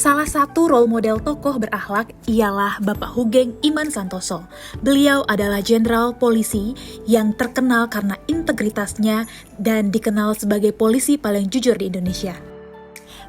Salah satu role model tokoh berakhlak ialah Bapak Hoegeng Imman Santoso. Beliau adalah jenderal polisi yang terkenal karena integritasnya dan dikenal sebagai polisi paling jujur di Indonesia.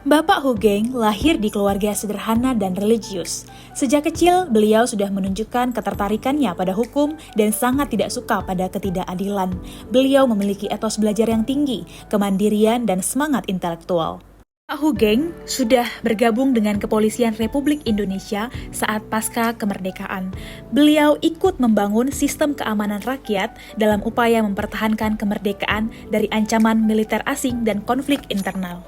Bapak Hoegeng lahir di keluarga sederhana dan religius. Sejak kecil, beliau sudah menunjukkan ketertarikannya pada hukum dan sangat tidak suka pada ketidakadilan. Beliau memiliki etos belajar yang tinggi, kemandirian, dan semangat intelektual. Pak Hoegeng sudah bergabung dengan Kepolisian Republik Indonesia saat pasca kemerdekaan. Beliau ikut membangun sistem keamanan rakyat dalam upaya mempertahankan kemerdekaan dari ancaman militer asing dan konflik internal.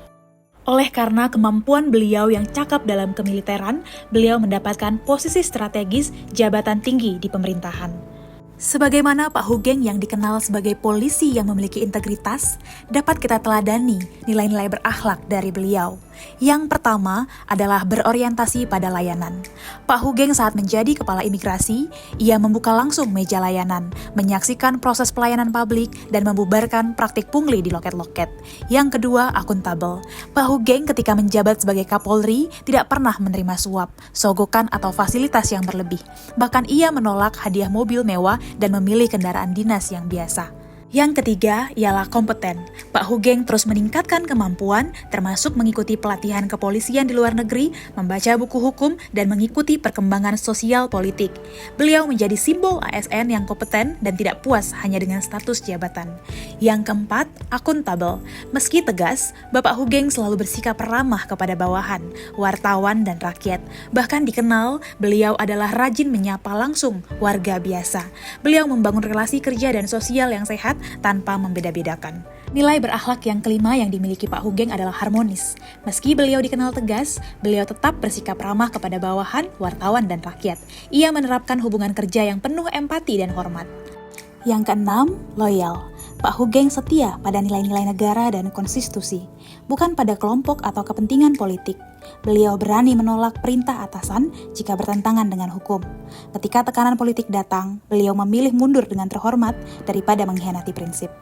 Oleh karena kemampuan beliau yang cakap dalam kemiliteran, beliau mendapatkan posisi strategis jabatan tinggi di pemerintahan. Sebagaimana Pak Hoegeng yang dikenal sebagai polisi yang memiliki integritas, dapat kita teladani nilai-nilai berakhlak dari beliau. Yang pertama adalah berorientasi pada layanan. Pak Hoegeng saat menjadi kepala imigrasi, ia membuka langsung meja layanan, menyaksikan proses pelayanan publik, dan membubarkan praktik pungli di loket-loket. Yang kedua, akuntabel. Pak Hoegeng ketika menjabat sebagai Kapolri tidak pernah menerima suap, sogokan, atau fasilitas yang berlebih. Bahkan ia menolak hadiah mobil mewah dan memilih kendaraan dinas yang biasa. Yang ketiga ialah kompeten. Pak Hoegeng terus meningkatkan kemampuan, termasuk mengikuti pelatihan kepolisian di luar negeri, membaca buku hukum, dan mengikuti perkembangan sosial politik. Beliau menjadi simbol ASN yang kompeten dan tidak puas hanya dengan status jabatan. Yang keempat, akuntabel. Meski tegas, Bapak Hoegeng selalu bersikap ramah kepada bawahan, wartawan, dan rakyat. Bahkan dikenal, beliau adalah rajin menyapa langsung warga biasa. Beliau membangun relasi kerja dan sosial yang sehat tanpa membeda-bedakan. Nilai berakhlak yang kelima yang dimiliki Pak Hoegeng adalah harmonis. Meski beliau dikenal tegas, beliau tetap bersikap ramah kepada bawahan, wartawan, dan rakyat. Ia menerapkan hubungan kerja yang penuh empati dan hormat. Yang keenam, loyal. Pak Hoegeng setia pada nilai-nilai negara dan konstitusi, bukan pada kelompok atau kepentingan politik. Beliau berani menolak perintah atasan jika bertentangan dengan hukum. Ketika tekanan politik datang, beliau memilih mundur dengan terhormat daripada mengkhianati prinsip.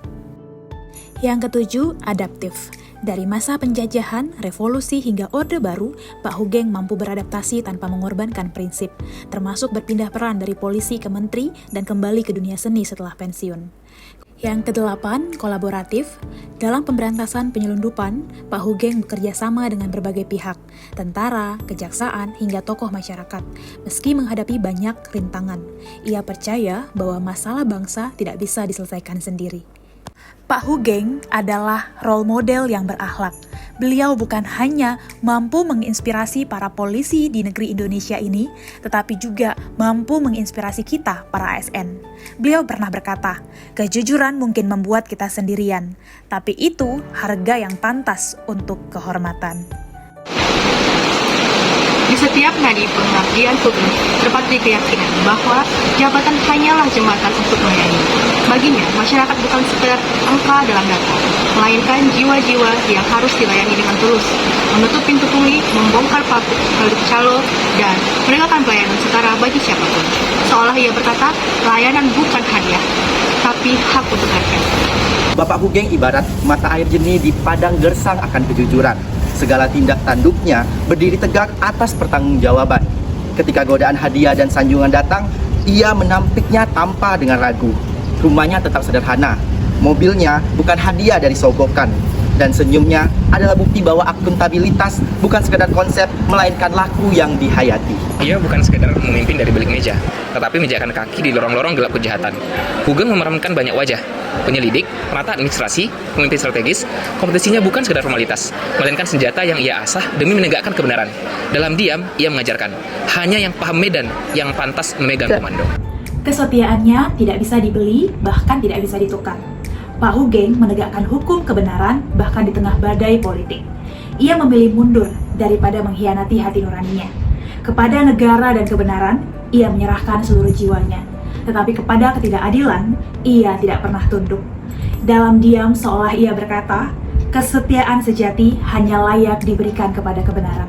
Yang ketujuh, adaptif. Dari masa penjajahan, revolusi hingga Orde Baru, Pak Hoegeng mampu beradaptasi tanpa mengorbankan prinsip, termasuk berpindah peran dari polisi ke menteri dan kembali ke dunia seni setelah pensiun. Yang kedelapan, kolaboratif. Dalam pemberantasan penyelundupan, Pak Hoegeng bekerja sama dengan berbagai pihak, tentara, kejaksaan, hingga tokoh masyarakat. Meski menghadapi banyak rintangan, ia percaya bahwa masalah bangsa tidak bisa diselesaikan sendiri. Pak Hoegeng adalah role model yang berakhlak. Beliau bukan hanya mampu menginspirasi para polisi di negeri Indonesia ini, tetapi juga mampu menginspirasi kita, para ASN. Beliau pernah berkata, kejujuran mungkin membuat kita sendirian, tapi itu harga yang pantas untuk kehormatan. Di setiap nadi pengabdian Hoegeng terpatri keyakinan bahwa jabatan hanyalah jembatan untuk melayani. Baginya, masyarakat bukan sekedar angka dalam data, melainkan jiwa-jiwa yang harus dilayani dengan tulus, menutup pintu pungli, membongkar pabrik calo, dan menegakkan pelayanan setara bagi siapapun. Seolah ia berkata, layanan bukan hadiah, tapi hak untuk rakyat. Bapak Hoegeng ibarat mata air jernih di padang gersang akan kejujuran. Segala tindak tanduknya berdiri tegak atas pertanggungjawaban. Ketika godaan hadiah dan sanjungan datang, ia menampiknya tanpa dengan ragu. Rumahnya tetap sederhana, mobilnya bukan hadiah dari sogokan, dan senyumnya adalah bukti bahwa akuntabilitas bukan sekedar konsep, melainkan laku yang dihayati. Ia bukan sekedar memimpin dari balik meja, tetapi menjajakan kaki di lorong-lorong gelap kejahatan. Hoegeng memerankan banyak wajah, penyelidik, penata administrasi, pemimpin strategis. Kompetisinya bukan sekedar formalitas, melainkan senjata yang ia asah demi menegakkan kebenaran. Dalam diam, ia mengajarkan, hanya yang paham medan yang pantas memegang komando. Kesetiaannya tidak bisa dibeli, bahkan tidak bisa ditukar. Pak Hoegeng menegakkan hukum kebenaran bahkan di tengah badai politik. Ia memilih mundur daripada mengkhianati hati nuraninya. Kepada negara dan kebenaran, ia menyerahkan seluruh jiwanya. Tetapi kepada ketidakadilan, ia tidak pernah tunduk. Dalam diam seolah ia berkata, kesetiaan sejati hanya layak diberikan kepada kebenaran.